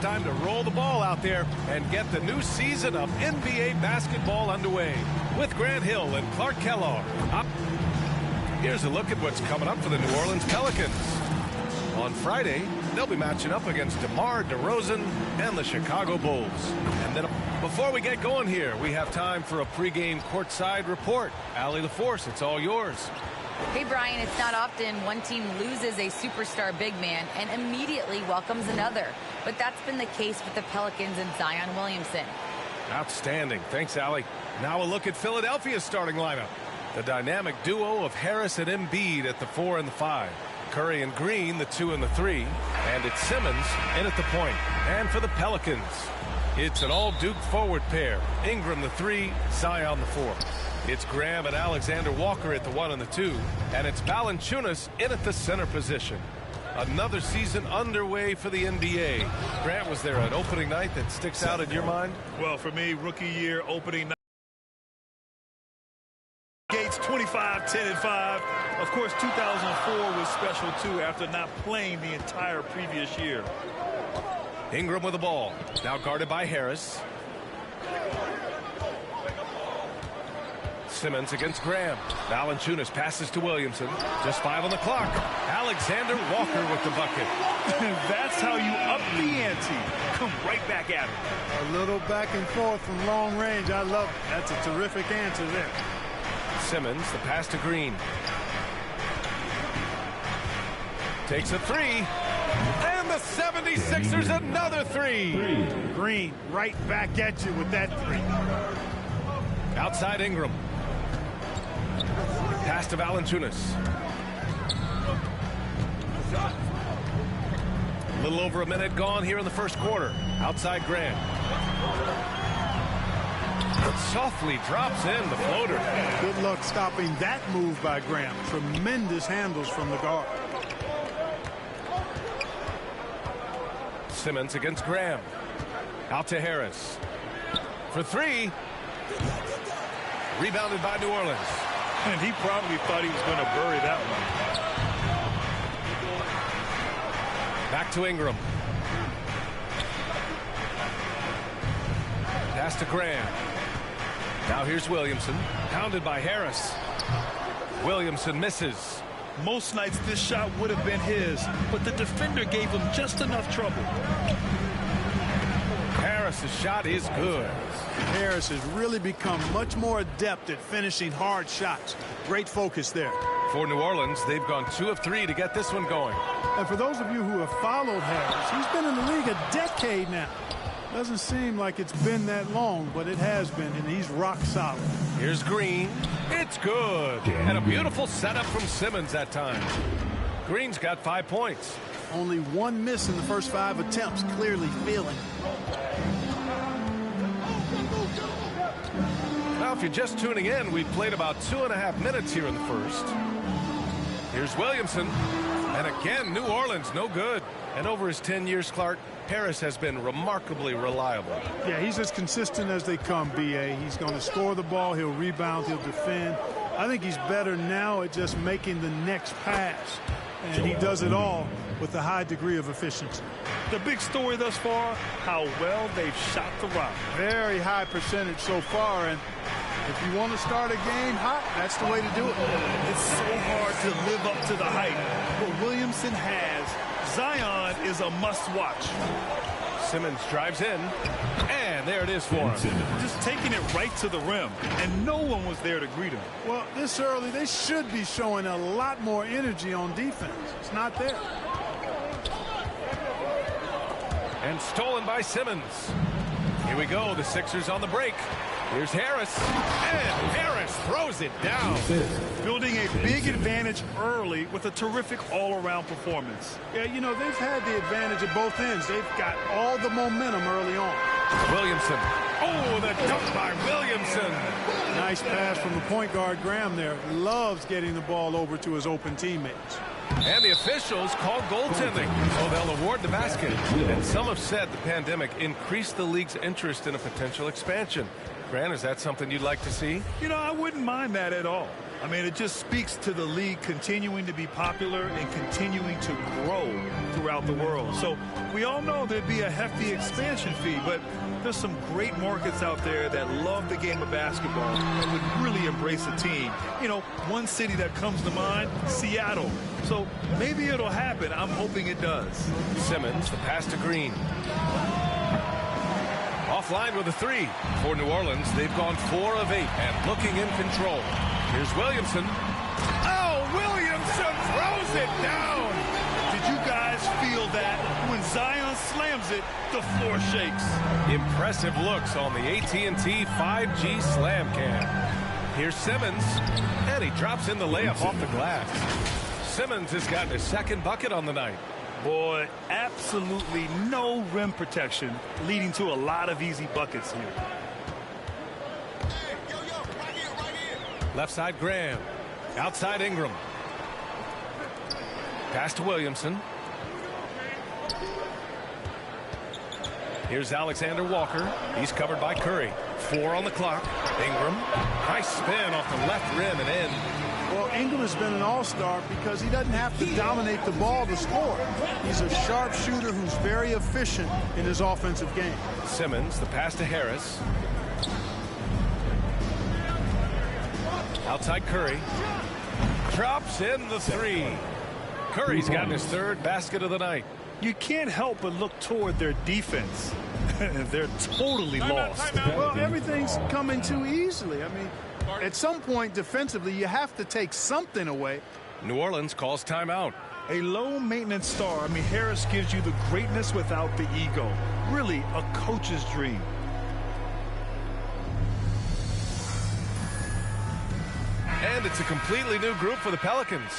time to roll the ball out there and get the new season of NBA basketball underway with Grant Hill and Clark Kellogg. Here's a look at what's coming up for the New Orleans Pelicans. On Friday, they'll be matching up against DeMar DeRozan and the Chicago Bulls. And then before we get going here, we have time for a pregame courtside report. Allie LaForce, it's all yours. Hey, Brian, it's not often one team loses a superstar big man and immediately welcomes another. But that's been the case with the Pelicans and Zion Williamson. Outstanding. Thanks, Allie. Now a look at Philadelphia's starting lineup. The dynamic duo of Harris and Embiid at the 4 and the 5. Curry and Green, the 2 and the 3. And it's Simmons in at the point. And for the Pelicans, it's an all-Duke forward pair. Ingram the 3, Zion the 4. It's Graham and Alexander Walker at the 1 and the 2. And it's Valanciunas in at the center position. Another season underway for the NBA. Grant, was there an opening night that sticks out in your mind? Well, for me, rookie year opening night. Gates 25, 10, and 5. Of course, 2004 was special, too, after not playing the entire previous year. Ingram with the ball. Now guarded by Harris. Simmons against Graham. Valanciunas passes to Williamson. Just 5 on the clock. Alexander Walker with the bucket. That's how you up the ante. Come right back at him. A little back and forth from long range. I love it. That's a terrific answer there. Simmons, the pass to Green. Takes a 3. And the 76ers another 3. Green right back at you with that 3. Outside Ingram. Pass to Valanciunas. A little over a minute gone here in the first quarter. Outside Graham. Softly drops in the floater. Good luck stopping that move by Graham. Tremendous handles from the guard. Simmons against Graham. Out to Harris. For 3. Rebounded by New Orleans. And he probably thought he was going to bury that one. Back to Ingram. Pass to Graham. Now here's Williamson. Pounded by Harris. Williamson misses. Most nights this shot would have been his, but the defender gave him just enough trouble. Harris's shot is good. Harris has really become much more adept at finishing hard shots. Great focus there. For New Orleans, they've gone 2 of 3 to get this one going. And for those of you who have followed Harris, he's been in the league a decade now. Doesn't seem like it's been that long, but it has been, and he's rock solid. Here's Green. It's good. And a beautiful setup from Simmons that time. Green's got 5 points. Only 1 miss in the first 5 attempts, clearly feeling it. Now, if you're just tuning in, we played about 2.5 minutes here in the first. Here's Williamson. And again, New Orleans, no good. And over his 10 years, Clark, Harris has been remarkably reliable. Yeah, he's as consistent as they come, B.A. He's going to score the ball, he'll rebound, he'll defend. I think he's better now at just making the next pass. And he does it all with a high degree of efficiency. The big story thus far, how well they've shot the rock. Very high percentage so far, and if you want to start a game hot, that's the way to do it. It's so hard to live up to the hype, but Williamson has. Zion is a must-watch. Simmons drives in, and there it is for him. Just taking it right to the rim, and no one was there to greet him. Well, this early, they should be showing a lot more energy on defense. It's not there. And stolen by Simmons. Here we go, the Sixers on the break. Here's Harris, and Harris throws it down. Building a big advantage early with a terrific all-around performance. Yeah, you know, they've had the advantage at both ends. They've got all the momentum early on. Williamson. Oh, the dunk by Williamson. Nice pass from the point guard, Graham, there. Loves getting the ball over to his open teammates. And the officials called goaltending, so they'll award the basket. And some have said the pandemic increased the league's interest in a potential expansion. Grant, is that something you'd like to see? You know, I wouldn't mind that at all. I mean, it just speaks to the league continuing to be popular and continuing to grow throughout the world. So we all know there'd be a hefty expansion fee, but there's some great markets out there that love the game of basketball and would really embrace a team. You know, one city that comes to mind, Seattle. So maybe it'll happen. I'm hoping it does. Simmons, the pass to Green. Offline with a three. For New Orleans, they've gone 4 of 8 and looking in control. Here's Williamson. Oh, Williamson throws it down. Did you guys feel that? When Zion slams it, the floor shakes. Impressive looks on the AT&T 5G Slam Cam. Here's Simmons, and he drops in the layup off the glass. Simmons has gotten his second bucket on the night. Boy, absolutely no rim protection, leading to a lot of easy buckets here. Left side Graham. Outside Ingram. Pass to Williamson. Here's Alexander Walker. He's covered by Curry. 4 on the clock. Ingram. Nice spin off the left rim and in. Well, Ingram has been an all-star because he doesn't have to dominate the ball to score. He's a sharp shooter who's very efficient in his offensive game. Simmons, the pass to Harris. Outside Curry. Drops in the 3. Curry's gotten his 3rd basket of the night. You can't help but look toward their defense. They're totally lost. Well, everything's coming too easily. I mean, at some point defensively, you have to take something away. New Orleans calls timeout. A low-maintenance star. I mean, Harris gives you the greatness without the ego. Really a coach's dream. And it's a completely new group for the Pelicans.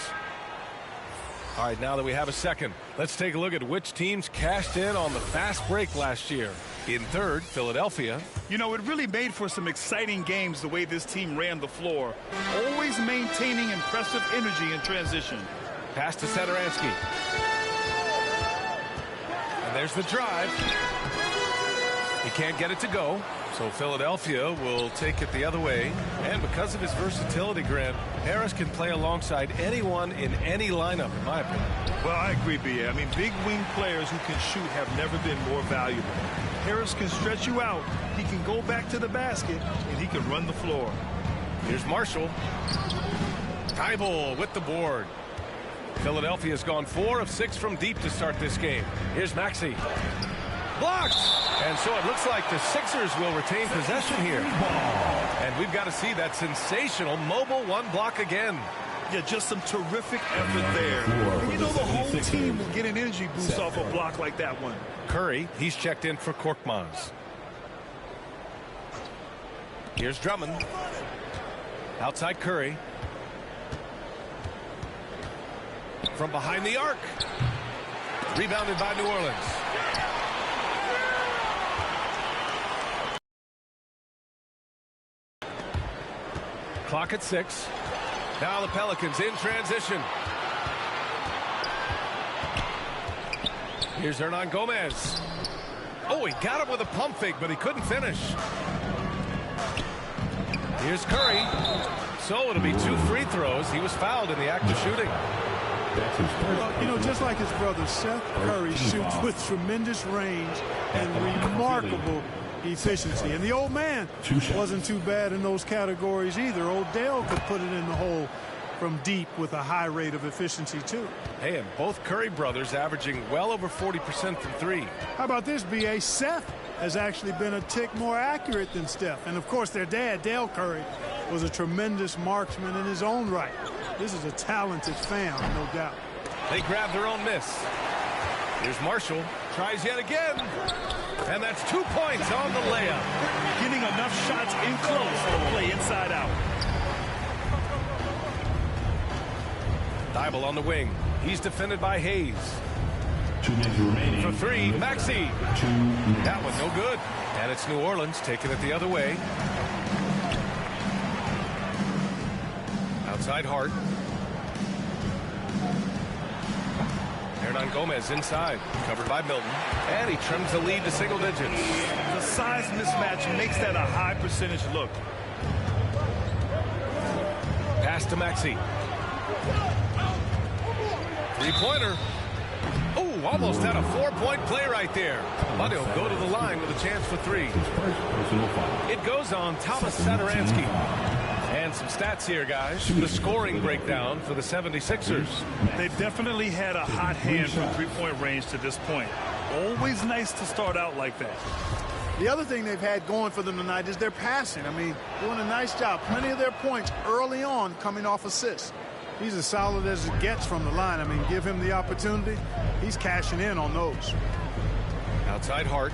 All right, now that we have a second, let's take a look at which teams cashed in on the fast break last year. In third, Philadelphia. You know, it really made for some exciting games the way this team ran the floor, always maintaining impressive energy in transition. Pass to Satoransky. And there's the drive. He can't get it to go. So Philadelphia will take it the other way. And because of his versatility, Grant, Harris can play alongside anyone in any lineup, in my opinion. Well, I agree, B.A. I mean, big wing players who can shoot have never been more valuable. Harris can stretch you out. He can go back to the basket, and he can run the floor. Here's Marshall. Thybulle with the board. Philadelphia's gone 4 of 6 from deep to start this game. Here's Maxey. Blocked! And so it looks like the Sixers will retain possession here. And we've got to see that sensational mobile 1 block again. Yeah, just some terrific effort there. And you know, the whole team will get an energy boost off a block like that one. Curry, he's checked in for Korkmaz. Here's Drummond. Outside Curry. From behind the arc. Rebounded by New Orleans. Clock at 6. Now the Pelicans in transition. Here's Hernan Gomez. Oh, he got it with a pump fake, but he couldn't finish. Here's Curry. So it'll be 2 free throws. He was fouled in the act of shooting. Well, you know, just like his brother, Seth Curry shoots with tremendous range and remarkable efficiency. And the old man wasn't too bad in those categories either. Odell could put it in the hole from deep with a high rate of efficiency, too. Hey, and both Curry brothers averaging well over 40% from 3. How about this, B.A.? Seth has actually been a tick more accurate than Steph. And, of course, their dad, Dale Curry, was a tremendous marksman in his own right. This is a talented family, no doubt. They grab their own miss. Here's Marshall. Tries yet again. And that's 2 points on the layup. Getting enough shots in close to play inside out. Thybulle on the wing. He's defended by Hayes. 2 minutes remaining. For 3, Maxey. That one no good. And it's New Orleans taking it the other way. Outside Hart. Hernan Gomez inside. Covered by Milton. And he trims the lead to single digits. The size mismatch makes that a high percentage look. Pass to Maxey. Three-pointer. Oh, almost had a 4-point play right there. But he'll go to the line with a chance for three. It goes on Thomas Sadaransky. And some stats here, guys. The scoring breakdown for the 76ers. They've definitely had a hot hand from three-point range to this point. Always nice to start out like that. The other thing they've had going for them tonight is their passing. I mean, doing a nice job. Plenty of their points early on coming off assists. He's as solid as it gets from the line. I mean, give him the opportunity. He's cashing in on those. Outside Hart.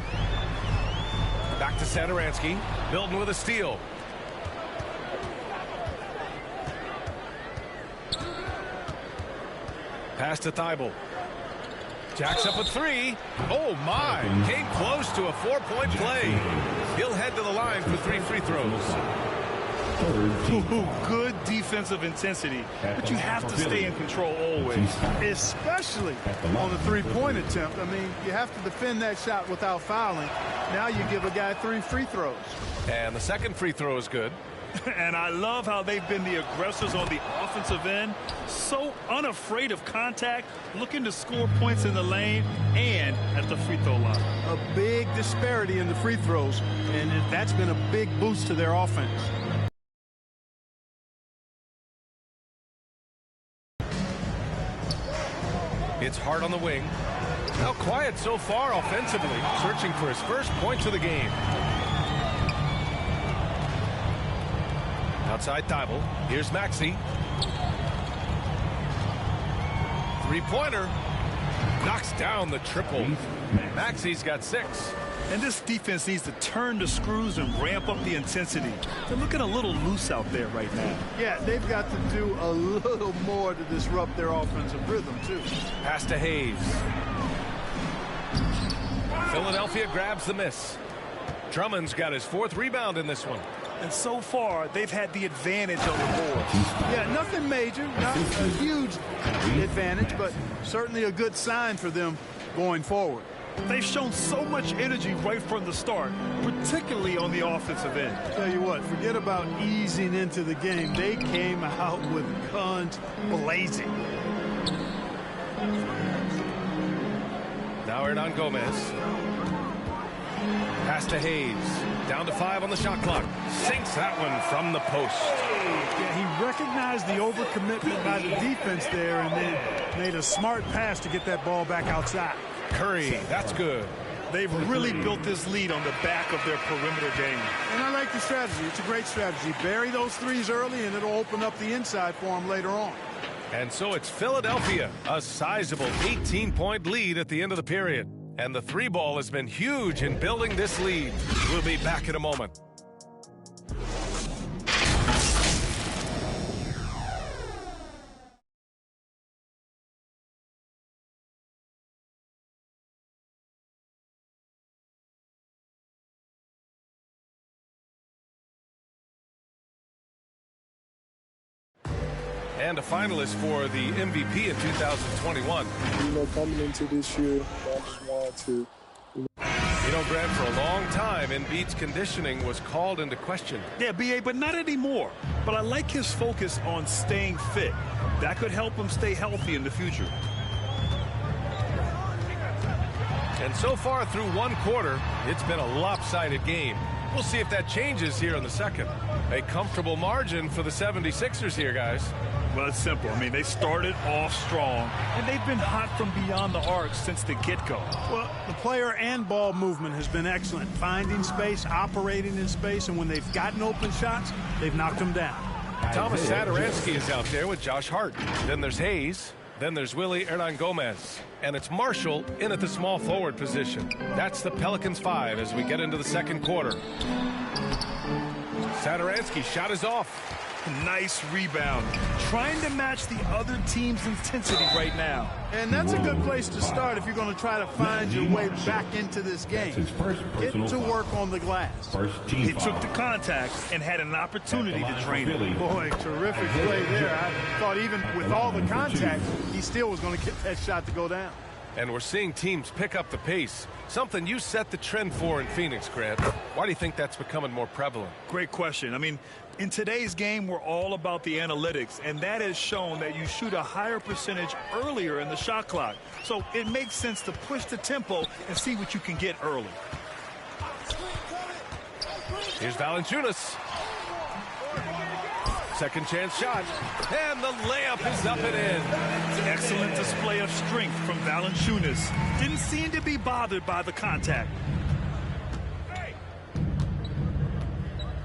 Back to Sadaransky. Building with a steal. Pass to Thibault. Jacks up a three. Oh, my. Came close to a 4-point play. He'll head to the line for 3 free throws. Good defensive intensity, but you have to stay in control always. Especially on the three-point attempt. I mean, you have to defend that shot without fouling. Now you give a guy 3 free throws. And the second free throw is good. And I love how they've been the aggressors on the offensive end. So unafraid of contact, looking to score points in the lane and at the free throw line. A big disparity in the free throws, and that's been a big boost to their offense. It's Hart on the wing. Now quiet so far offensively, searching for his first points of the game. Outside Thibault. Here's Maxey. Three-pointer. Knocks down the triple. Maxey's got 6. And this defense needs to turn the screws and ramp up the intensity. They're looking a little loose out there right now. Yeah, they've got to do a little more to disrupt their offensive rhythm, too. Pass to Hayes. Philadelphia grabs the miss. Drummond's got his 4th rebound in this one. And so far, they've had the advantage on the board. Yeah, nothing major, not a huge advantage, but certainly a good sign for them going forward. They've shown so much energy right from the start, particularly on the offensive end. Tell you what, forget about easing into the game. They came out with guns blazing. Now Hernan Gomez. Pass to Hayes. Down to 5 on the shot clock. Sinks that one from the post. Yeah, he recognized the overcommitment by the defense there and then made a smart pass to get that ball back outside. Curry, that's good. They've really built this lead on the back of their perimeter game. And I like the strategy. It's a great strategy. Bury those threes early, and it'll open up the inside for them later on. And so it's Philadelphia, a sizable 18-point lead at the end of the period. And the 3-ball has been huge in building this lead. We'll be back in a moment. And a finalist for the MVP in 2021. You know, coming into this year, I just wanted to. You know, Grant, for a long time, Embiid's conditioning was called into question. Yeah, B.A., but not anymore. But I like his focus on staying fit. That could help him stay healthy in the future. And so far through one quarter, it's been a lopsided game. We'll see if that changes here in the second. A comfortable margin for the 76ers here, guys. Well, it's simple. I mean, they started off strong, and they've been hot from beyond the arc since the get-go. Well, the player and ball movement has been excellent. Finding space, operating in space, and when they've gotten open shots, they've knocked them down. Thomas Sadaransky is out there with Josh Hart. Then there's Hayes. Then there's Willie Hernan Gomez. And it's Marshall in at the small forward position. That's the Pelicans 5 as we get into the second quarter. Sadaransky shot is off. Nice rebound. Trying to match the other team's intensity right now. And that's a good place to start if you're going to try to find your way back into this game. Get to work on the glass. He took the contact and had an opportunity to drain it. Boy, terrific play there. I thought even with all the contact, he still was going to get that shot to go down. And we're seeing teams pick up the pace, something you set the trend for in Phoenix, Grant. Why do you think that's becoming more prevalent? Great question. I mean, in today's game, we're all about the analytics, and that has shown that you shoot a higher percentage earlier in the shot clock. So it makes sense to push the tempo and see what you can get early. Here's Valanciunas. Second chance shot. And the layup is up and in. Excellent display of strength from Valanciunas. Didn't seem to be bothered by the contact.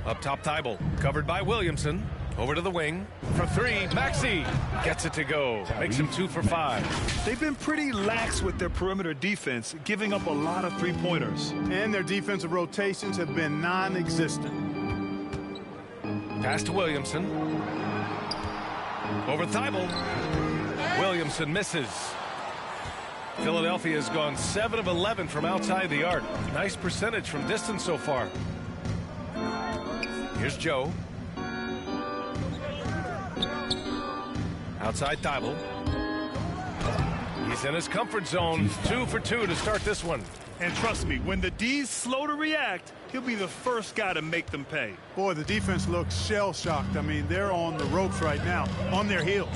Up top, Thibault. Covered by Williamson. Over to the wing. For three, Maxey gets it to go. Makes him 2 for 5. They've been pretty lax with their perimeter defense, giving up a lot of three-pointers. And their defensive rotations have been non-existent. Pass to Williamson. Over Thibault. Williamson misses. Philadelphia has gone 7 of 11 from outside the arc. Nice percentage from distance so far. Here's Joe. Outside Thibault. He's in his comfort zone. 2 for 2 to start this one. And trust me, when the D's slow to react, he'll be the first guy to make them pay. Boy, the defense looks shell-shocked. I mean, they're on the ropes right now, on their heels.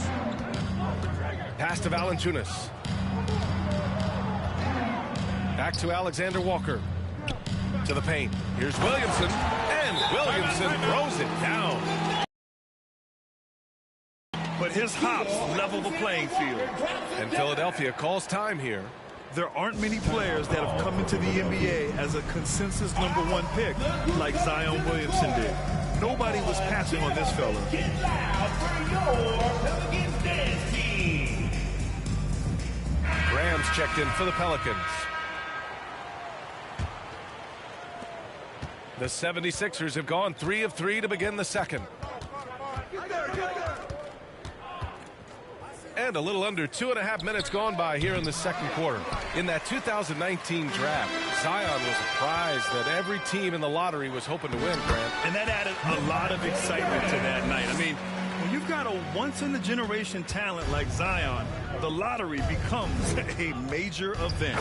Pass to Valanciunas. Back to Alexander Walker. To the paint. Here's Williamson. And Williamson throws it down. But his hops level the playing field. And Philadelphia calls time here. There aren't many players that have come into the NBA as a consensus #1 pick like Zion Williamson did. Nobody was passing on this fella. Graham's checked in for the Pelicans. The 76ers have gone 3 of 3 to begin the second. And a little under 2.5 minutes gone by here in the second quarter. In that 2019 draft, Zion was a prize that every team in the lottery was hoping to win, Grant. And that added a lot of excitement to that night. I mean, when you've got a once-in-a-generation talent like Zion, the lottery becomes a major event.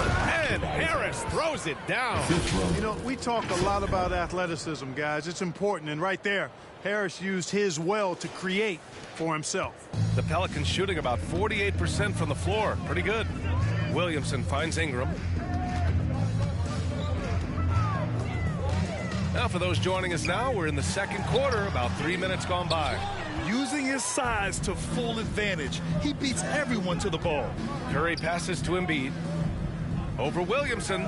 And Harris throws it down. You know, we talk a lot about athleticism, guys. It's important. And right there, Harris used his well to create for himself. The Pelicans shooting about 48% from the floor. Pretty good. Williamson finds Ingram. Now for those joining us now, we're in the second quarter, about 3 minutes gone by. Using his size to full advantage, he beats everyone to the ball. Curry passes to Embiid. Over Williamson.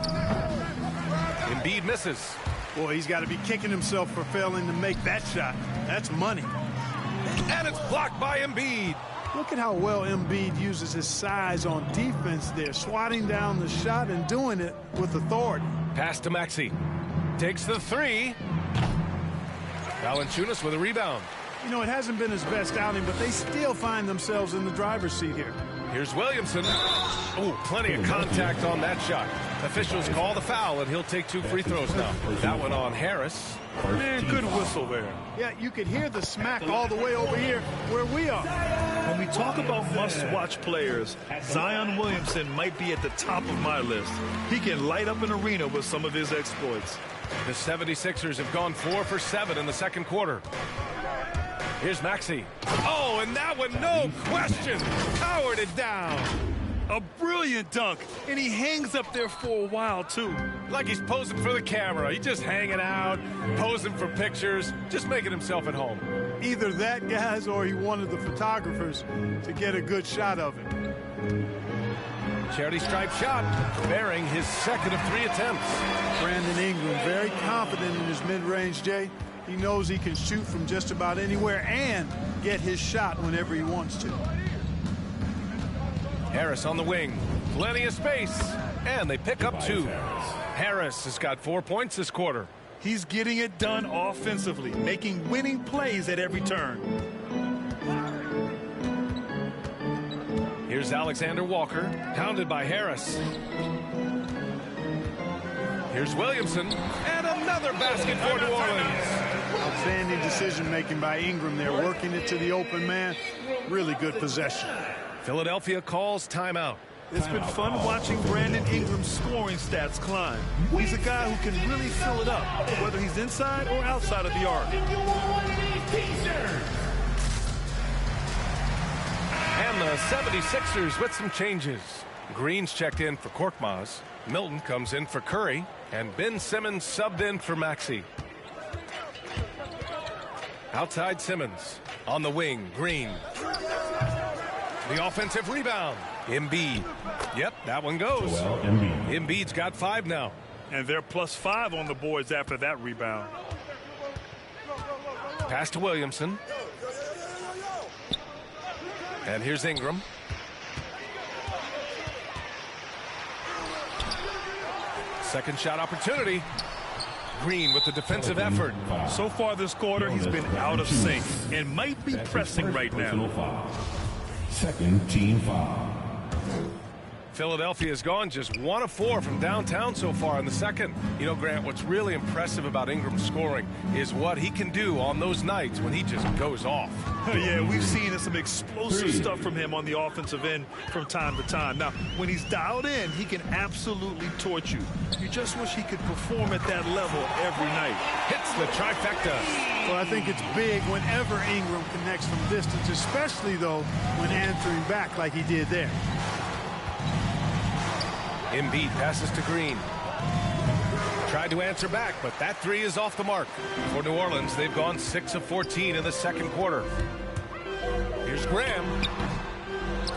Embiid misses. Boy, he's got to be kicking himself for failing to make that shot. That's money. And it's blocked by Embiid. Look at how well Embiid uses his size on defense there, swatting down the shot and doing it with authority. Pass to Maxey. Takes the three. Valanciunas with a rebound. You know, it hasn't been his best outing, but they still find themselves in the driver's seat here. Here's Williamson. Oh, plenty of contact on that shot. Officials call the foul, and he'll take 2 free throws now. That one on Harris. Man, good whistle there. Yeah, you could hear the smack all the way over here where we are. When we talk about must-watch players, Zion Williamson might be at the top of my list. He can light up an arena with some of his exploits. The 76ers have gone 4 for 7 in the second quarter. Here's Maxey. Oh, and that one, no question, powered it down. A brilliant dunk, and he hangs up there for a while, too. Like he's posing for the camera. He's just hanging out, posing for pictures, just making himself at home. Either that, guys, or he wanted the photographers to get a good shot of it. Charity stripe shot, bearing his second of 3 attempts. Brandon Ingram, very confident in his mid-range, Jay. He knows he can shoot from just about anywhere and get his shot whenever he wants to. Harris on the wing. Plenty of space. And they pick up 2. Harris has got 4 points this quarter. He's getting it done offensively, making winning plays at every turn. Here's Alexander Walker, pounded by Harris. Here's Williamson, and another basket for New Orleans. Outstanding decision-making by Ingram there, working it to the open man. Really good possession. Philadelphia calls timeout. It's been fun watching Brandon Ingram's scoring stats climb. He's a guy who can really fill it up, whether he's inside or outside of the arc. And the 76ers with some changes. Green's checked in for Korkmaz. Milton comes in for Curry. And Ben Simmons subbed in for Maxey. Outside Simmons. On the wing, Green. The offensive rebound. Embiid. Yep, that one goes. Embiid's got 5 now. And they're +5 on the boards after that rebound. Pass to Williamson. And here's Ingram. Second shot opportunity. Green with the defensive effort. So far this quarter, he's been out of sync and might be pressing right now. Second team foul. Philadelphia's gone just 1 of 4 from downtown so far in the second. You know, Grant, what's really impressive about Ingram's scoring is what he can do on those nights when he just goes off. Yeah, we've seen some explosive stuff from him on the offensive end from time to time. Now, when he's dialed in, he can absolutely torch you. You just wish he could perform at that level every night. Hits the trifecta. Well, I think it's big whenever Ingram connects from distance, especially, though, when answering back like he did there. Embiid passes to Green. Tried to answer back, but that 3 is off the mark. For New Orleans, they've gone 6 of 14 in the second quarter. Here's Graham.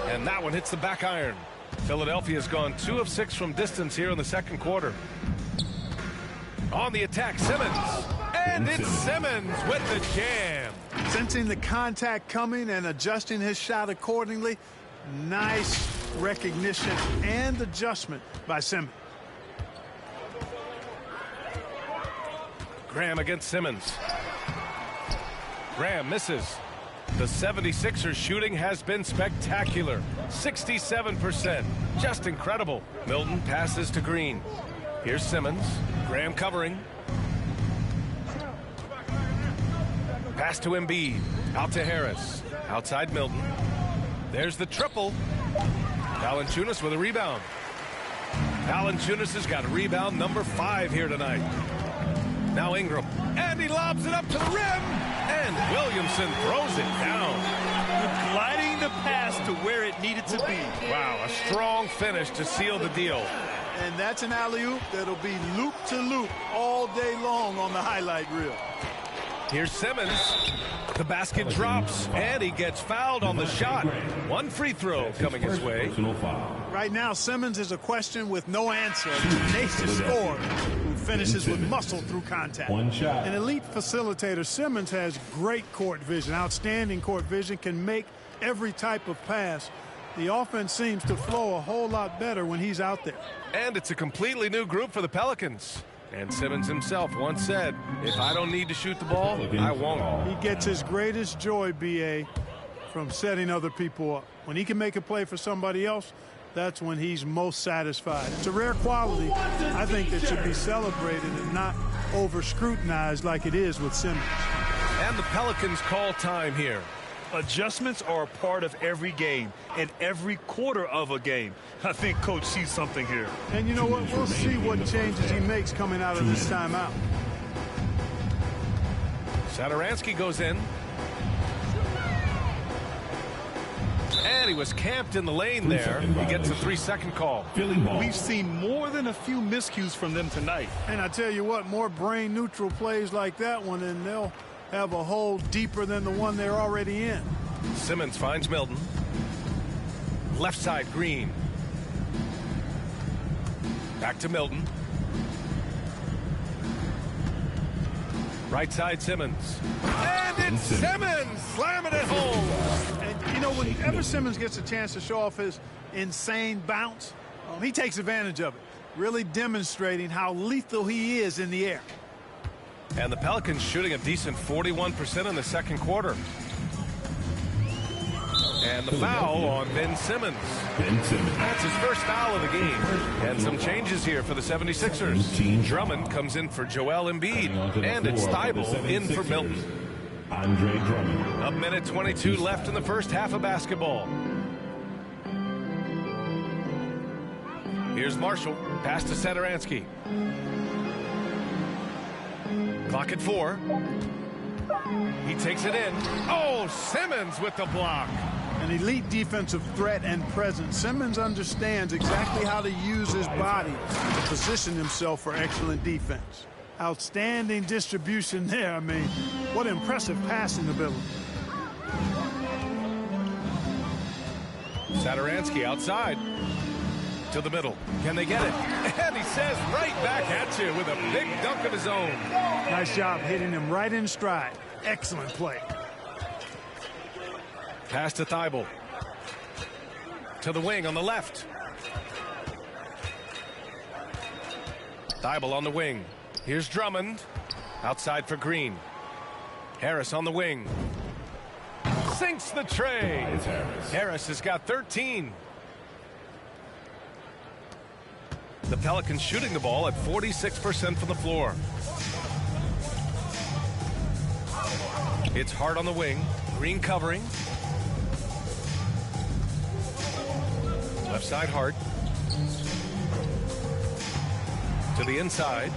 And that one hits the back iron. Philadelphia's gone 2 of 6 from distance here in the second quarter. On the attack, Simmons. And it's Simmons with the jam. Sensing the contact coming and adjusting his shot accordingly. Nice recognition and adjustment by Simmons. Graham against Simmons. Graham misses. The 76ers shooting has been spectacular. 67%. Just incredible. Milton passes to Green. Here's Simmons. Graham covering. Pass to Embiid. Out to Harris. Outside Milton. There's the triple. Valanciunas with a rebound. Valanciunas has got rebound number 5 here tonight. Now Ingram. And he lobs it up to the rim. And Williamson throws it down. Gliding the pass to where it needed to be. Wow, a strong finish to seal the deal. And that's an alley-oop that'll be loop to loop all day long on the highlight reel. Here's Simmons. The basket drops, and he gets fouled on the shot. 1 free throw coming his way. Right now, Simmons is a question with no answer. A tenacious scorer who finishes with muscle through contact. An elite facilitator, Simmons has great court vision, outstanding court vision, can make every type of pass. The offense seems to flow a whole lot better when he's out there. And it's a completely new group for the Pelicans. And Simmons himself once said, if I don't need to shoot the ball, I won't. He gets his greatest joy, B.A., from setting other people up. When he can make a play for somebody else, that's when he's most satisfied. It's a rare quality, I think, that should be celebrated and not over-scrutinized like it is with Simmons. And the Pelicans call time here. Adjustments are a part of every game and every quarter of a game. I think Coach sees something here. And you know what? We'll see what changes he makes coming out of this timeout. Satoransky goes in. And he was camped in the lane there. He gets a 3-second call. We've seen more than a few miscues from them tonight. And I tell you what, more brain-neutral plays like that one, and they'll have a hole deeper than the one they're already in. Simmons finds Milton. Left side, Green. Back to Milton. Right side, Simmons. And it's Simmons slamming it home. And, you know, whenever Simmons gets a chance to show off his insane bounce, he takes advantage of it, really demonstrating how lethal he is in the air. And the Pelicans shooting a decent 41% in the second quarter. And the foul on Ben Simmons. That's his first foul of the game. And some changes here for the 76ers. Drummond comes in for Joel Embiid. And it's Thibault in for Milton. Andre Drummond. 1:22 left in the first half of basketball. Here's Marshall. Pass to Satoransky. Clock at 4. He takes it in. Oh, Simmons with the block. An elite defensive threat and presence. Simmons understands exactly how to use his body to position himself for excellent defense. Outstanding distribution there. I mean, what impressive passing ability. Satoransky outside. To the middle. Can they get it? And he says right back at you with a big dunk of his own. Nice job hitting him right in stride. Excellent play. Pass to Thibault. To the wing on the left. Thibault on the wing. Here's Drummond. Outside for Green. Harris on the wing. Sinks the tray. Harris has got 13. The Pelicans shooting the ball at 46% from the floor. It's Hart on the wing. Green covering. Left side Hart. To the inside.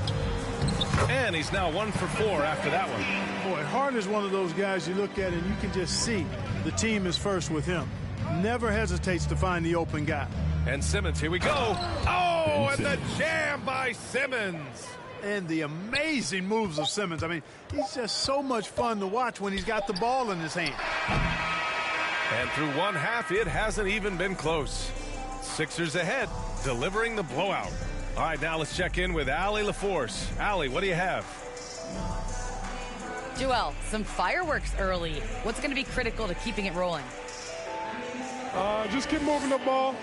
And he's now 1 for 4 after that one. Boy, Hart is one of those guys you look at and you can just see the team is first with him. Never hesitates to find the open guy. And Simmons, here we go. Oh, and the jam by Simmons. And the amazing moves of Simmons. I mean, he's just so much fun to watch when he's got the ball in his hand. And through one half, it hasn't even been close. Sixers ahead, delivering the blowout. All right, now let's check in with Allie LaForce. Allie, what do you have? Joel, some fireworks early. What's going to be critical to keeping it rolling? Just keep moving the ball,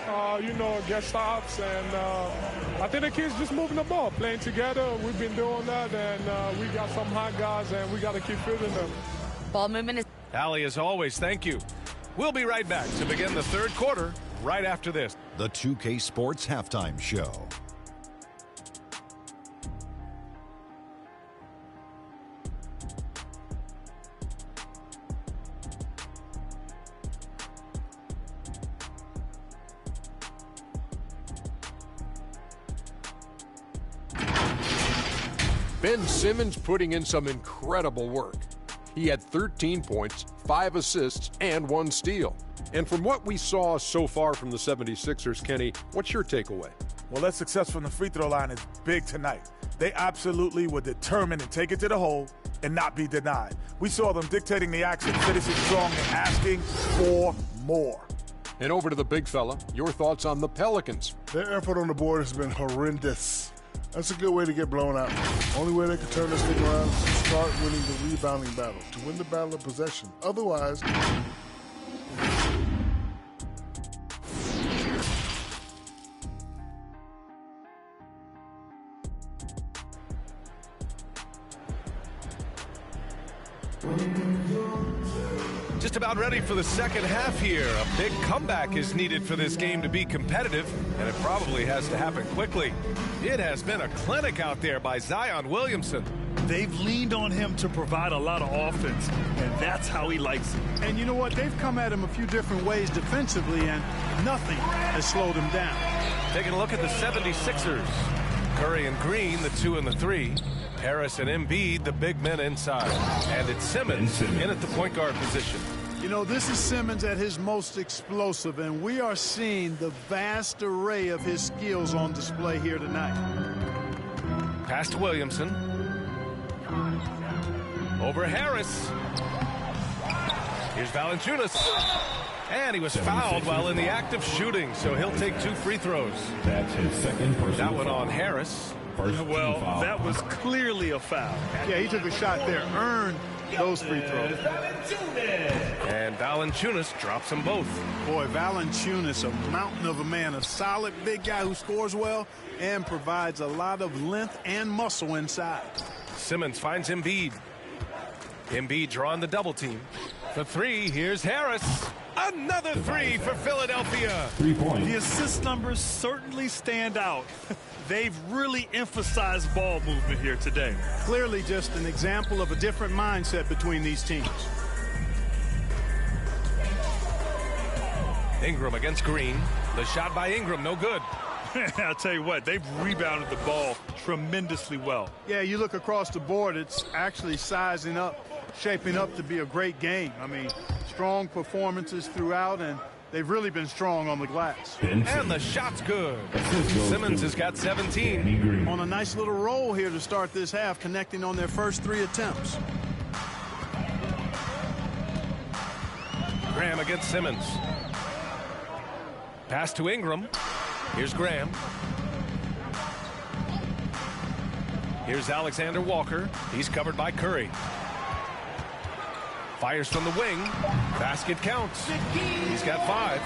get stops, and I think the kids just moving the ball, playing together. We've been doing that, and we got some hot guys, and we got to keep fielding them. Ball movement is... Allie, as always, thank you. We'll be right back to begin the third quarter right after this. The 2K Sports Halftime Show. Ben Simmons putting in some incredible work. He had 13 points, 5 assists, and 1 steal. And from what we saw so far from the 76ers, Kenny, what's your takeaway? Well, that success from the free throw line is big tonight. They absolutely were determined to take it to the hole and not be denied. We saw them dictating the action, finishing strong and asking for more. And over to the big fella, your thoughts on the Pelicans. Their effort on the board has been horrendous. That's a good way to get blown out. Only way they can turn this thing around is to start winning the rebounding battle, to win the battle of possession. Otherwise... Just about ready for the second half here. A big comeback is needed for this game to be competitive, and it probably has to happen quickly. It has been a clinic out there by Zion Williamson. They've leaned on him to provide a lot of offense, and that's how he likes it. And you know what? They've come at him a few different ways defensively, and nothing has slowed him down. Taking a look at the 76ers. Curry and Green, the 2 and the 3. Harris and Embiid, the big men inside. And it's Simmons in at the point guard position. You know, this is Simmons at his most explosive, and we are seeing the vast array of his skills on display here tonight. Pass to Williamson. Over Harris. Here's Valanciunas. And he was fouled while in the act of shooting, so he'll take 2 free throws. That's his second personal That one foul. on Harris. Well, that was clearly a foul. Yeah, he took a shot there, earned those free throws. And Valanciunas drops them both. Boy, Valanciunas, a mountain of a man, a solid big guy who scores well and provides a lot of length and muscle inside. Simmons finds Embiid. Embiid drawing the double team. For 3, here's Harris. Another 3 for Philadelphia. 3 points. The assist numbers certainly stand out. They've really emphasized ball movement here today. Clearly just an example of a different mindset between these teams. Ingram against Green. The shot by Ingram, no good. I'll tell you what, they've rebounded the ball tremendously well. Yeah, you look across the board, it's actually sizing up, shaping up to be a great game. I mean, strong performances throughout, and they've really been strong on the glass. And the shot's good. Simmons has got 17. On a nice little roll here to start this half, connecting on their first 3 attempts. Graham against Simmons. Pass to Ingram. Here's Graham. Here's Alexander Walker. He's covered by Curry. Fires from the wing. Basket counts. He's got 5.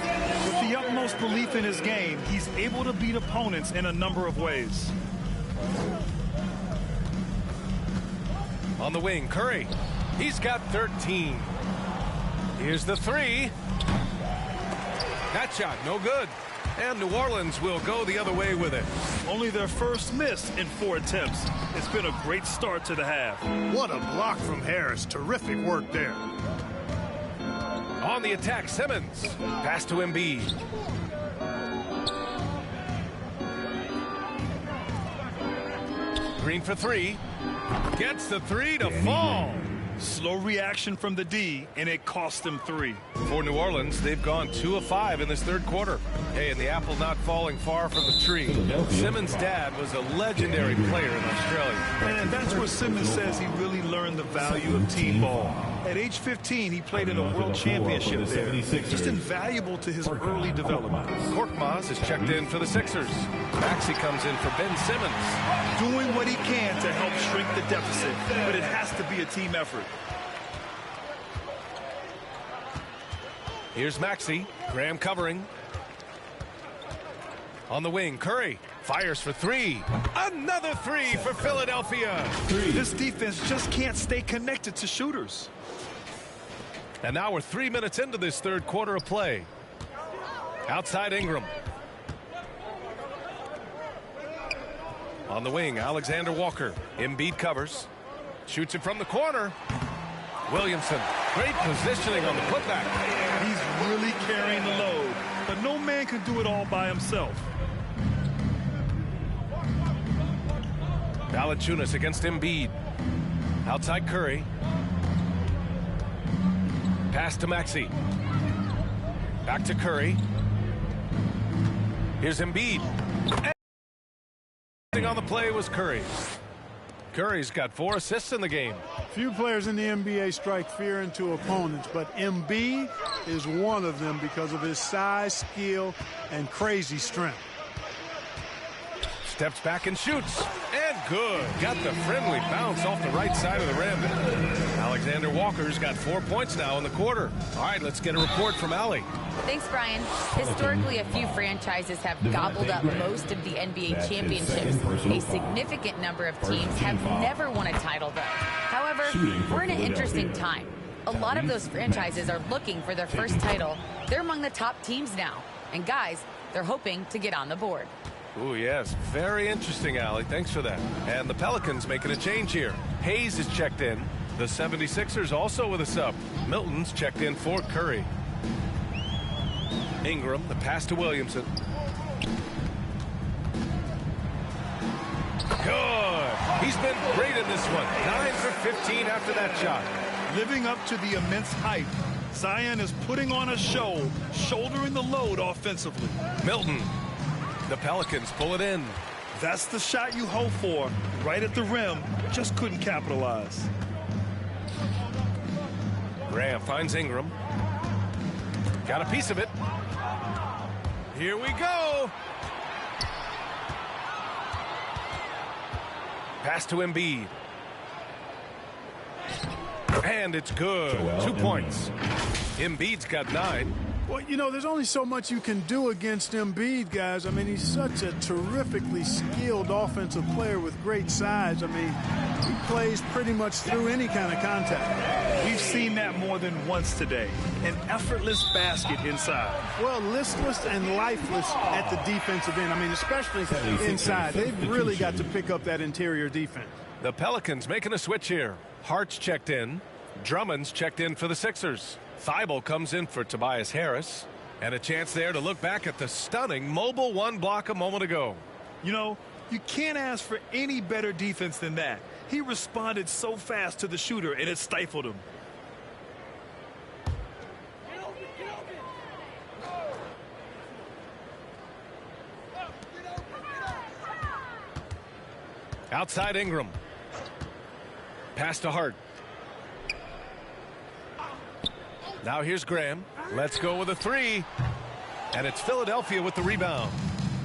With the utmost belief in his game, he's able to beat opponents in a number of ways. On the wing, Curry. He's got 13. Here's the 3. That shot, no good. And New Orleans will go the other way with it. Only their first miss in 4 attempts. It's been a great start to the half. What a block from Harris. Terrific work there. On the attack, Simmons. Pass to Embiid. Green for 3. Gets the 3 to fall. Slow reaction from the D, and it cost them 3. For New Orleans, they've gone 2 of 5 in this third quarter. Hey, and the apple not falling far from the tree. Simmons' dad was a legendary player in Australia. And that's where Simmons says he really learned the value of team ball. At age 15, he played in a world championship there. Just invaluable to his early development. Korkmaz is checked in for the Sixers. Maxey comes in for Ben Simmons. Doing what he can to help shrink the deficit, but it has to be a team effort. Here's Maxey. Graham covering. On the wing, Curry fires for 3. Another 3 for Philadelphia. This defense just can't stay connected to shooters. And now we're 3 minutes into this third quarter of play. Outside Ingram. On the wing, Alexander Walker. Embiid covers. Shoots it from the corner. Williamson. Great positioning on the putback. He's really carrying the load, but no man can do it all by himself. Valanciunas against Embiid. Outside Curry. Pass to Maxey. Back to Curry. Here's Embiid. And on the play was Curry. Curry's got 4 assists in the game. Few players in the NBA strike fear into opponents, but Embiid is one of them because of his size, skill, and crazy strength. Steps back and shoots. And good. Got the friendly bounce off the right side of the rim. Alexander Walker's got 4 points now in the quarter. All right, let's get a report from Allie. Thanks, Brian. Historically, a few franchises have gobbled up most of the NBA championships. A significant number of teams have never won a title, though. However, we're in an interesting time. A lot of those franchises are looking for their first title. They're among the top teams now. And guys, they're hoping to get on the board. Oh, yes. Very interesting, Allie. Thanks for that. And the Pelicans making a change here. Hayes is checked in. The 76ers also with a sub. Milton's checked in for Curry. Ingram, the pass to Williamson. Good. He's been great in this one. 9 for 15 after that shot. Living up to the immense hype, Zion is putting on a show, shouldering the load offensively. Milton. The Pelicans pull it in. That's the shot you hope for. Right at the rim. Just couldn't capitalize. Graham finds Ingram. Got a piece of it. Here we go. Pass to Embiid. And it's good. 2 points. Embiid's got 9. Well, you know, there's only so much you can do against Embiid, guys. I mean, he's such a terrifically skilled offensive player with great size. I mean, he plays pretty much through any kind of contact. We've seen that more than once today. An effortless basket inside. Well, listless and lifeless at the defensive end. I mean, especially inside. They've really got to pick up that interior defense. The Pelicans making a switch here. Hart's checked in. Drummond's checked in for the Sixers. Thibault comes in for Tobias Harris. And a chance there to look back at the stunning mobile one block a moment ago. You know, you can't ask for any better defense than that. He responded so fast to the shooter, and it stifled him. Outside Ingram. Pass to Hart. Now here's Graham. Let's go with a three. And it's Philadelphia with the rebound.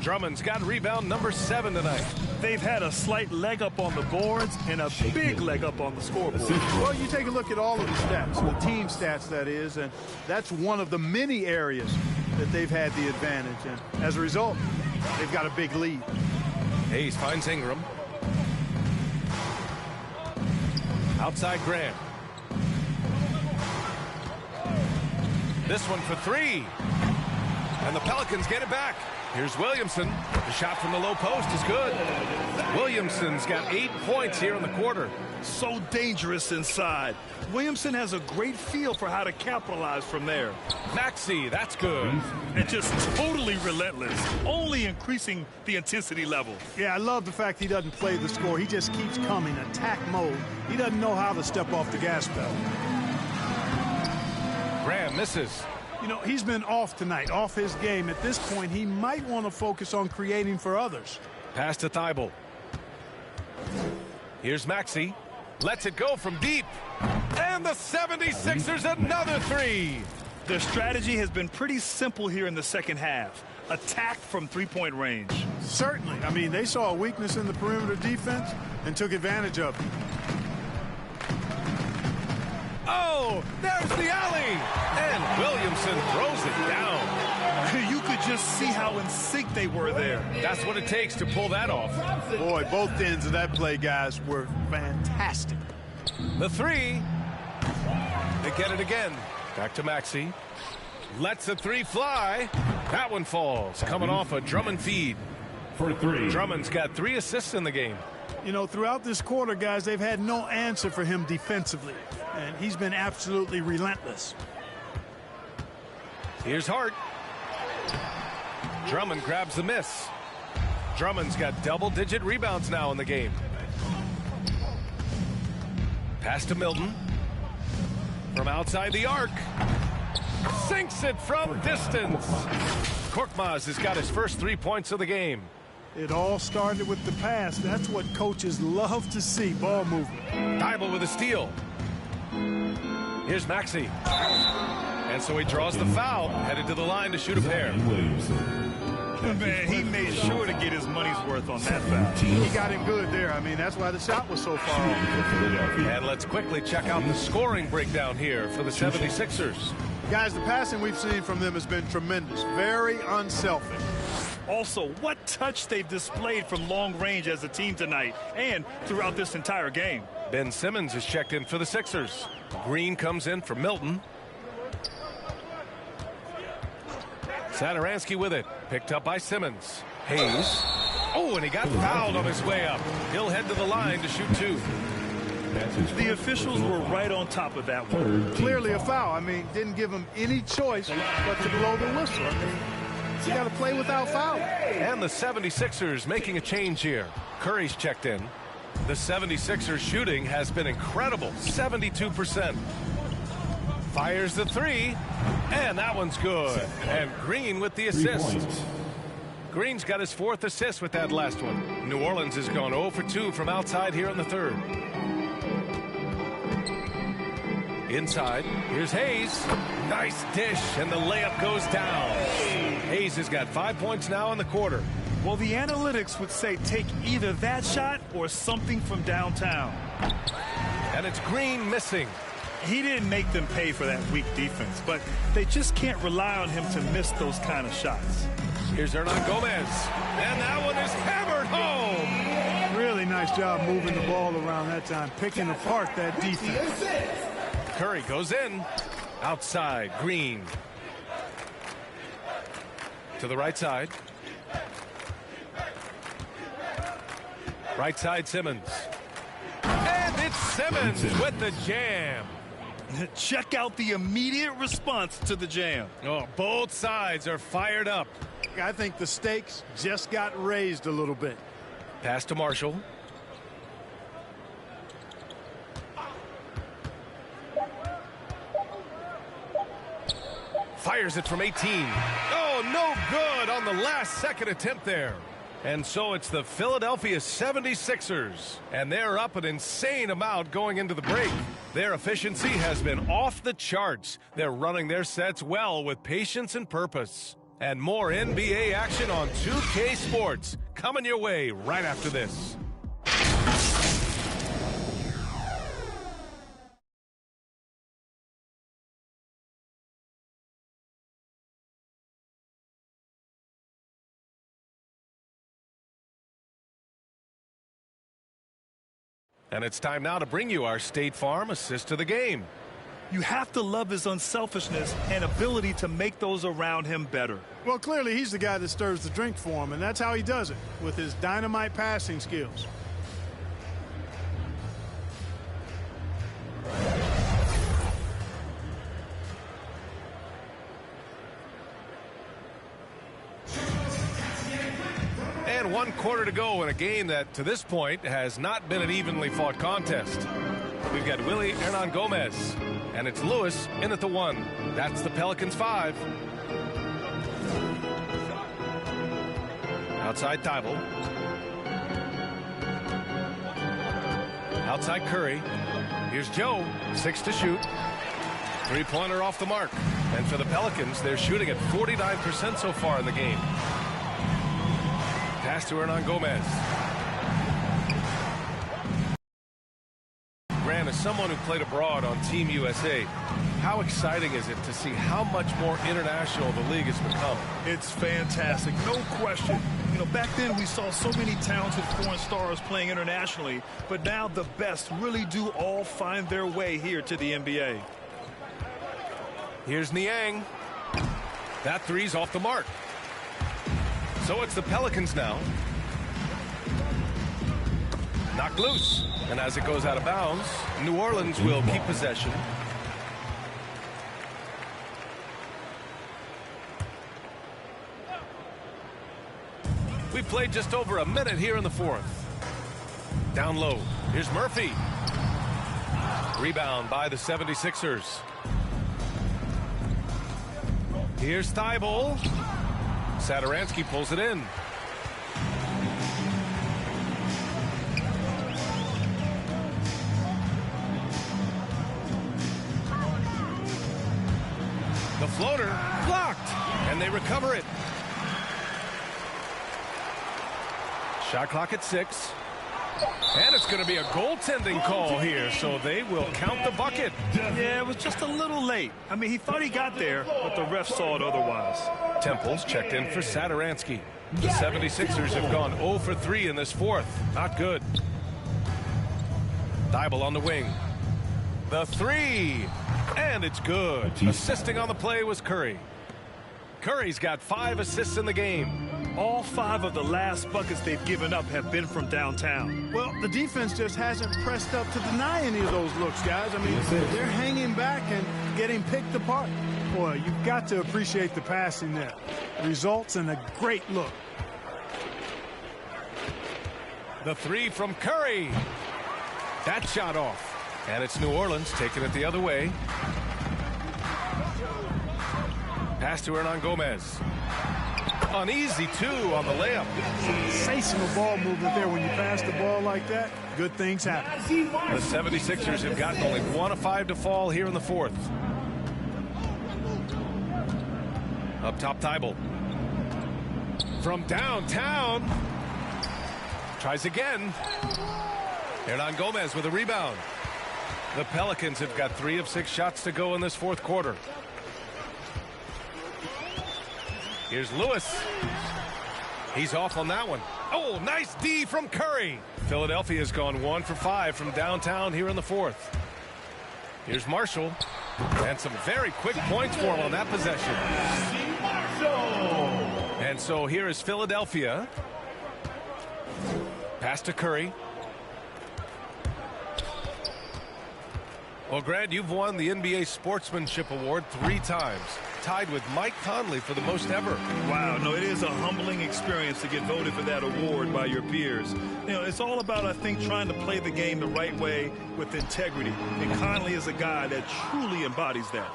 Drummond's got rebound number 7 tonight. They've had a slight leg up on the boards and a big leg up on the scoreboard. Well, you take a look at all of the stats, the team stats, that is, and that's one of the many areas that they've had the advantage. And as a result, they've got a big lead. Hayes finds Ingram. Outside Graham. This one for 3. And the Pelicans get it back. Here's Williamson. The shot from the low post is good. Williamson's got 8 points here in the quarter. So dangerous inside. Williamson has a great feel for how to capitalize from there. Maxey, that's good. And just totally relentless, only increasing the intensity level. Yeah, I love the fact he doesn't play the score. He just keeps coming, attack mode. He doesn't know how to step off the gas pedal. Graham misses. You know, he's been off tonight, off his game. At this point, he might want to focus on creating for others. Pass to Thibault. Here's Maxey. Lets it go from deep. And the 76ers another 3. Their strategy has been pretty simple here in the second half. Attack from three-point range. Certainly. I mean, they saw a weakness in the perimeter defense and took advantage of it. Oh, there's the alley. And Williamson throws it down. You could just see how in sync they were there. That's what it takes to pull that off. Boy, both ends of that play, guys, were fantastic. The 3. They get it again. Back to Maxey. Lets the 3 fly. That one falls. Coming off a Drummond feed. For 3. Drummond's got 3 assists in the game. You know, throughout this quarter, guys, they've had no answer for him defensively. And he's been absolutely relentless. Here's Hart. Drummond grabs the miss. Drummond's got double-digit rebounds now in the game. Pass to Milton. From outside the arc. Sinks it from distance. Korkmaz has got his first 3 points of the game. It all started with the pass. That's what coaches love to see, ball movement. Thibault with a steal. Here's Maxey. And so he draws the foul, headed to the line to shoot a pair. Man, he made sure to get his money's worth on that foul. He got him good there. I mean, that's why the shot was so far off. And let's quickly check out the scoring breakdown here for the 76ers. Guys, the passing we've seen from them has been tremendous. Very unselfish. Also, what touch they've displayed from long range as a team tonight and throughout this entire game. Ben Simmons is checked in for the Sixers. Green comes in for Milton. Satoransky with it. Picked up by Simmons. Hayes. Oh, and he got fouled on his way up. He'll head to the line to shoot 2. The officials were right on top of that one. Clearly a foul. I mean, didn't give him any choice but to blow the whistle. I mean, you got to play without fouling. And the 76ers making a change here. Curry's checked in. The 76ers shooting has been incredible. 72%. Fires the 3. And that one's good. And Green with the assist. Green's got his 4th assist with that last one. New Orleans has gone 0 for 2 from outside here in the 3rd. Inside, here's Hayes. Nice dish, and the layup goes down. Hayes has got 5 points now in the quarter. Well, the analytics would say take either that shot or something from downtown. And it's Green missing. He didn't make them pay for that weak defense, but they just can't rely on him to miss those kind of shots. Here's Hernan Gomez, and that one is hammered home. Really nice job moving the ball around that time, picking apart that defense. Curry goes in. Outside, Green. To the right side. Right side, Simmons. And it's Simmons with the jam. Check out the immediate response to the jam. Oh, both sides are fired up. I think the stakes just got raised a little bit. Pass to Marshall. Fires it from 18. Oh, no good on the last second attempt there. And so it's the Philadelphia 76ers, and they're up an insane amount going into the break. Their efficiency has been off the charts. They're running their sets well with patience and purpose. And more NBA action on 2K Sports coming your way right after this. And it's time now to bring you our State Farm assist of the game. You have to love his unselfishness and ability to make those around him better. Well, clearly he's the guy that stirs the drink for him, and that's how he does it, with his dynamite passing skills. And 1 quarter to go in a game that, to this point, has not been an evenly fought contest. We've got Willie Hernangomez, and it's Lewis in at the 1. That's the Pelicans 5. Outside Thibault. Outside Curry. Here's Joe, 6 to shoot. 3-pointer off the mark. And for the Pelicans, they're shooting at 49% so far in the game. Pass to Hernangomez. Grant, as someone who played abroad on Team USA, how exciting is it to see how much more international the league has become? It's fantastic, no question. You know, back then we saw so many talented foreign stars playing internationally, but now the best really do all find their way here to the NBA. Here's Niang. That three's off the mark. So it's the Pelicans now. Knocked loose. And as it goes out of bounds, New Orleans will keep possession. We played just over a minute here in the 4th. Down low. Here's Murphy. Rebound by the 76ers. Here's Thibault. Satoransky pulls it in. The floater blocked, and they recover it. Shot clock at 6. And it's going to be a goaltending call here, so they will count the bucket. Yeah, it was just a little late. I mean, he thought he got there, but the ref saw it otherwise. Temples checked in for Satoransky. The 76ers have gone 0 for 3 in this 4th. Not good. Thibault on the wing. The 3. And it's good. Assisting on the play was Curry. Curry's got 5 assists in the game. All 5 of the last buckets they've given up have been from downtown. Well, the defense just hasn't pressed up to deny any of those looks, guys. I mean, they're hanging back and getting picked apart. Boy, you've got to appreciate the passing there. Results in a great look. The 3 from Curry. That shot off. And it's New Orleans taking it the other way. Pass to Hernangomez. Uneasy, too, on the layup. Sensational ball movement there. When you pass the ball like that, good things happen. The 76ers have gotten only 1 of 5 to fall here in the 4th. Up top, Thibault. From downtown. Tries again. Hernangomez with a rebound. The Pelicans have got 3 of 6 shots to go in this 4th quarter. Here's Lewis. He's off on that one. Oh, nice D from Curry. Philadelphia's gone 1 for 5 from downtown here in the 4th. Here's Marshall. And some very quick points for him on that possession. And so here is Philadelphia. Pass to Curry. Well, Grant, you've won the NBA Sportsmanship Award 3 times, tied with Mike Conley for the most ever. Wow, no, it is a humbling experience to get voted for that award by your peers. You know, it's all about, I think, trying to play the game the right way with integrity. And Conley is a guy that truly embodies that.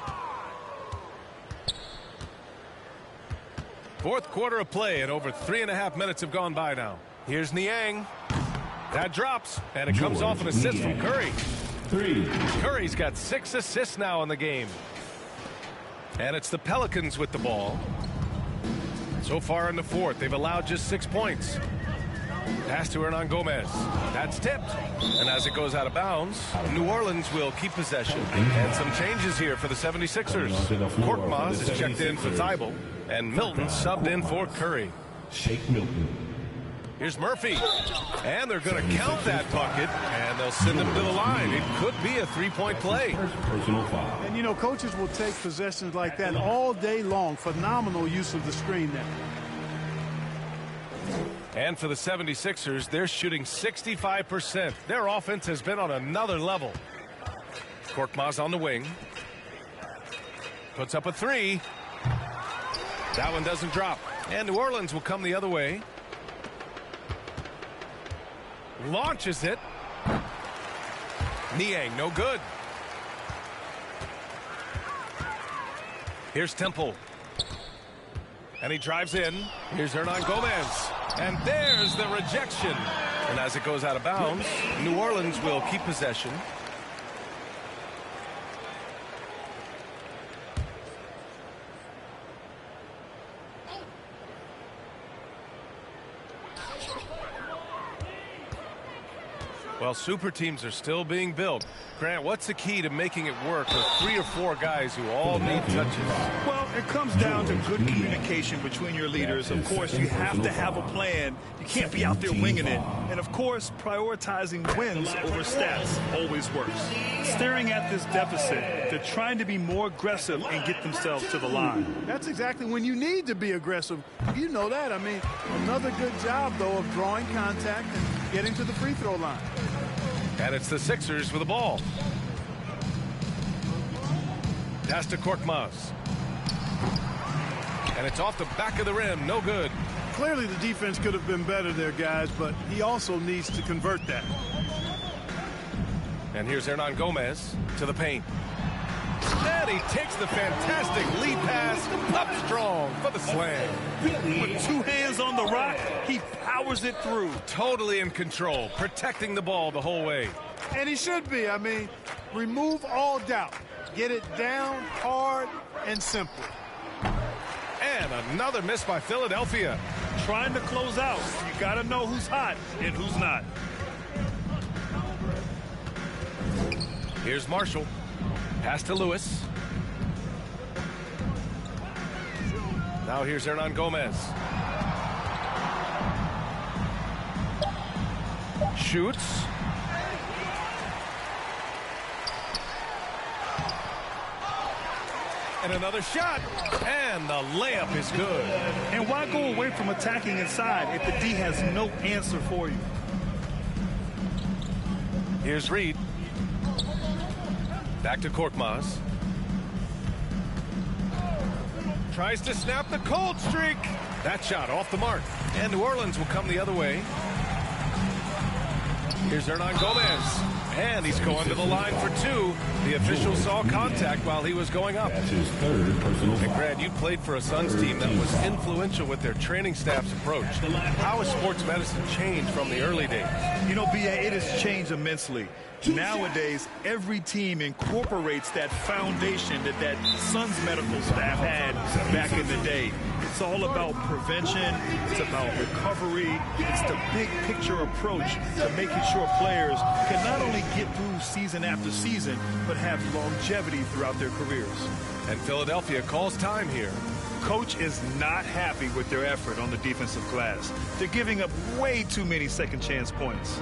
Fourth quarter of play, and over 3.5 minutes have gone by now. Here's Niang. That drops, and it comes off an assist from Curry. Curry's got 6 assists now in the game. And it's the Pelicans with the ball. So far in the fourth, they've allowed just 6 points. Pass to Hernan Gomez. That's tipped. And as it goes out of bounds, New Orleans will keep possession. And some changes here for the 76ers. Korkmaz is checked in for Thibault, and Milton subbed in for Curry. Shake Milton. Here's Murphy, and they're going to count that bucket, and they'll send him to the line. It could be a 3-point play. Personal foul. And, you know, coaches will take possessions like that all day long. Phenomenal use of the screen there. And for the 76ers, they're shooting 65%. Their offense has been on another level. Korkmaz on the wing. Puts up a 3. That one doesn't drop. And New Orleans will come the other way. Launches it. Niang, no good. Here's Temple. And he drives in. Here's Hernan Gomez. And there's the rejection. And as it goes out of bounds, New Orleans will keep possession. Well, super teams are still being built. Grant, what's the key to making it work with 3 or 4 guys who all need touches? Well, it comes down to good communication between your leaders. Of course, you have to have a plan. You can't be out there winging it. And, of course, prioritizing wins over stats always works. Staring at this deficit, they're trying to be more aggressive and get themselves to the line. That's exactly when you need to be aggressive. You know that. I mean, another good job, though, of drawing contact and getting to the free throw line. And it's the Sixers with the ball. Pass to Korkmaz. And it's off the back of the rim. No good. Clearly the defense could have been better there, guys, but he also needs to convert that. And here's Hernan Gomez to the paint. And he takes the fantastic lead pass up strong for the slam. With 2 hands on the rock, he powers it through. Totally in control, protecting the ball the whole way. And he should be. I mean, remove all doubt. Get it down hard and simple. And another miss by Philadelphia. Trying to close out. You got to know who's hot and who's not. Here's Marshall. Pass to Lewis. Now here's Hernan Gomez. Shoots. And another shot. And the layup is good. And why go away from attacking inside if the D has no answer for you? Here's Reed. Back to Korkmaz. Tries to snap the cold streak. That shot off the mark. And New Orleans will come the other way. Here's Hernan Gomez. And he's going to the line for 2. The official saw contact while he was going up. That's his 3rd personal foul. Brad, you played for a Suns team that was influential with their training staff's approach. How has sports medicine changed from the early days? You know, B.A., it has changed immensely. Nowadays, every team incorporates that foundation that Suns medical staff had back in the day. It's all about prevention. It's about recovery. It's the big picture approach to making sure players can not only get through season after season, but have longevity throughout their careers. And Philadelphia calls time here. Coach is not happy with their effort on the defensive glass. They're giving up way too many second chance points.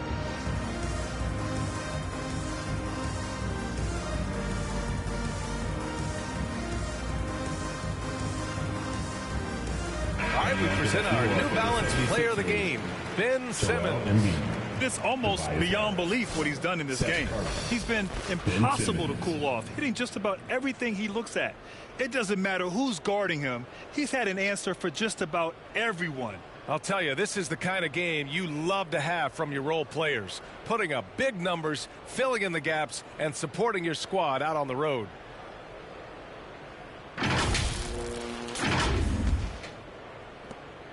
All right, we present our New Balance player of the game, Ben Simmons. It's almost beyond belief what he's done in this game. He's been impossible to cool off, hitting just about everything he looks at. It doesn't matter who's guarding him. He's had an answer for just about everyone. I'll tell you, this is the kind of game you love to have from your role players. Putting up big numbers, filling in the gaps, and supporting your squad out on the road.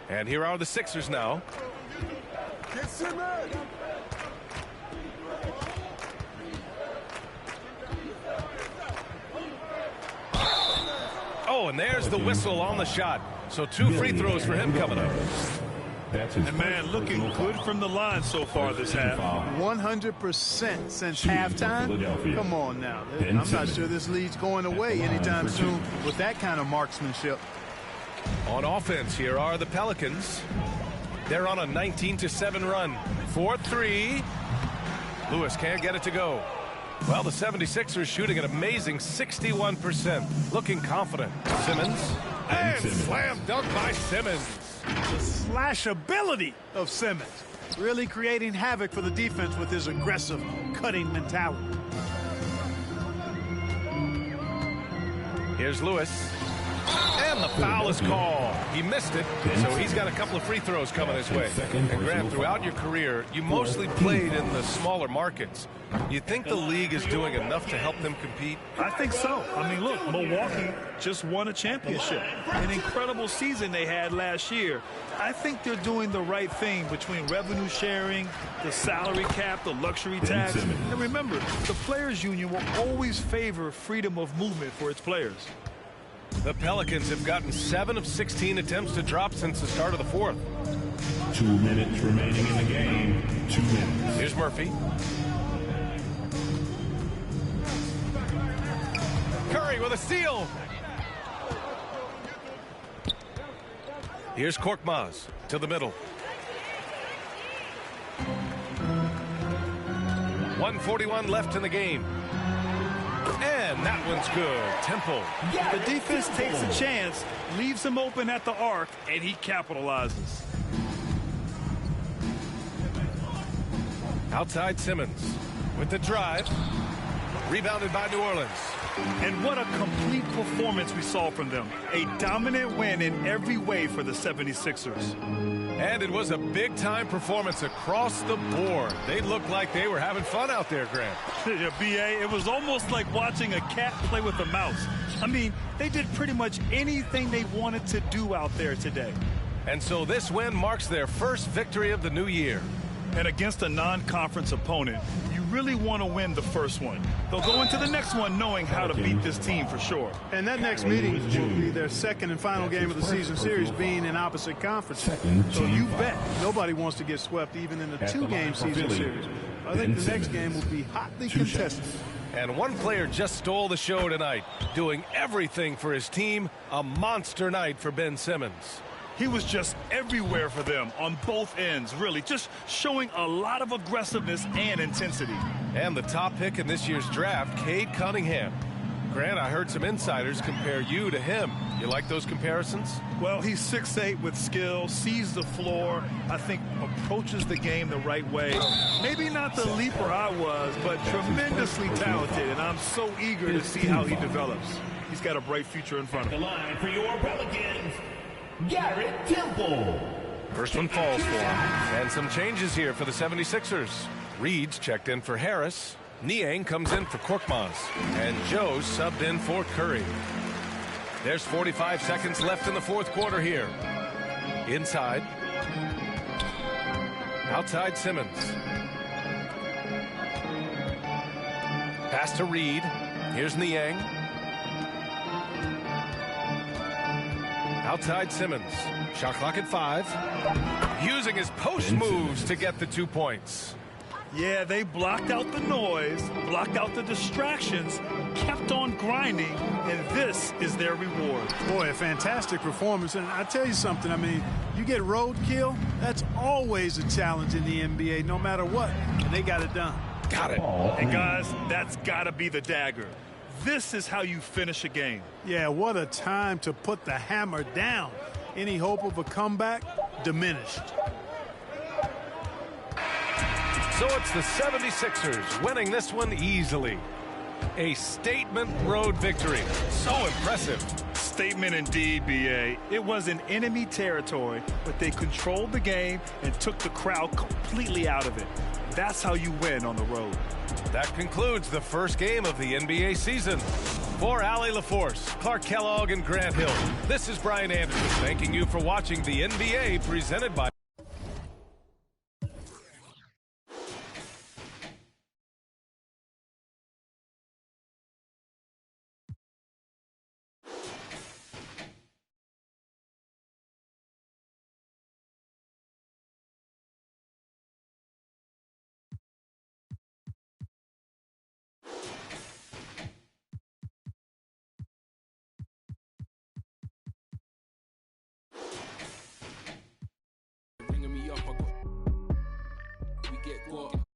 And here are the Sixers now. Oh, and there's the whistle on the shot. So 2 free throws for him coming up. And man, looking good from the line so far this half. 100% since halftime. Come on now. I'm not sure this lead's going away anytime soon with that kind of marksmanship. On offense, here are the Pelicans. They're on a 19-7 run. 4-3. Lewis can't get it to go. Well, the 76ers shooting an amazing 61%. Looking confident. Simmons. And slam dunk by Simmons. The slashability of Simmons. Really creating havoc for the defense with his aggressive, cutting mentality. Here's Lewis. And the foul is called. He missed it, so he's got a couple of free throws coming his way. And Grant, throughout your career, you mostly played in the smaller markets. You think the league is doing enough to help them compete? I think so. I mean, look, Milwaukee just won a championship. An incredible season they had last year. I think they're doing the right thing between revenue sharing, the salary cap, the luxury tax. And remember, the Players Union will always favor freedom of movement for its players. The Pelicans have gotten 7 of 16 attempts to drop since the start of the fourth. 2 minutes remaining in the game. 2 minutes. Here's Murphy. Curry with a steal. Here's Korkmaz to the middle. 1:41 left in the game. And that one's good. Temple. The defense takes a chance, leaves him open at the arc, and he capitalizes. Outside Simmons with the drive. Rebounded by New Orleans. And what a complete performance we saw from them. A dominant win in every way for the 76ers. And it was a big-time performance across the board. They looked like they were having fun out there, Grant. Yeah, B.A., it was almost like watching a cat play with a mouse. I mean, they did pretty much anything they wanted to do out there today. And so this win marks their first victory of the new year. And against a non-conference opponent, you really want to win the first one. They'll go into the next one knowing how to beat this team for sure. And that next meeting will be their second and final game of the season series, being in opposite conferences. So you bet nobody wants to get swept even in the 2-game season series. I think the next game will be hotly contested. And one player just stole the show tonight, doing everything for his team. A monster night for Ben Simmons. He was just everywhere for them on both ends, really, just showing a lot of aggressiveness and intensity. And the top pick in this year's draft, Cade Cunningham. Grant, I heard some insiders compare you to him. You like those comparisons? Well, he's 6'8" with skill, sees the floor, I think approaches the game the right way. Maybe not the leaper I was, but tremendously talented, and I'm so eager to see how he develops. He's got a bright future in front of him. The line for your Pelicans, Garrett Temple. First one falls for him. And some changes here for the 76ers. Reed's checked in for Harris. Niang comes in for Korkmaz. And Joe subbed in for Curry. There's 45 seconds left in the fourth quarter here. Inside. Outside Simmons. Pass to Reed. Here's Niang. Outside Simmons. Shot clock at 5. Using his post moves to get the 2 points. Yeah, they blocked out the noise, blocked out the distractions, kept on grinding, and this is their reward. Boy, a fantastic performance. And I tell you something, I mean, you get roadkill, that's always a challenge in the NBA, no matter what. And they got it done. Got it. And guys, that's got to be the dagger. This is how you finish a game. Yeah, what a time to put the hammer down. Any hope of a comeback diminished. So it's the 76ers winning this one easily. A statement road victory. So impressive. Statement indeed, B.A. It was in enemy territory, but they controlled the game and took the crowd completely out of it. That's how you win on the road. That concludes the first game of the NBA season. For Allie LaForce, Clark Kellogg, and Grant Hill, this is Brian Anderson thanking you for watching the NBA presented by Ringing me up, we get caught.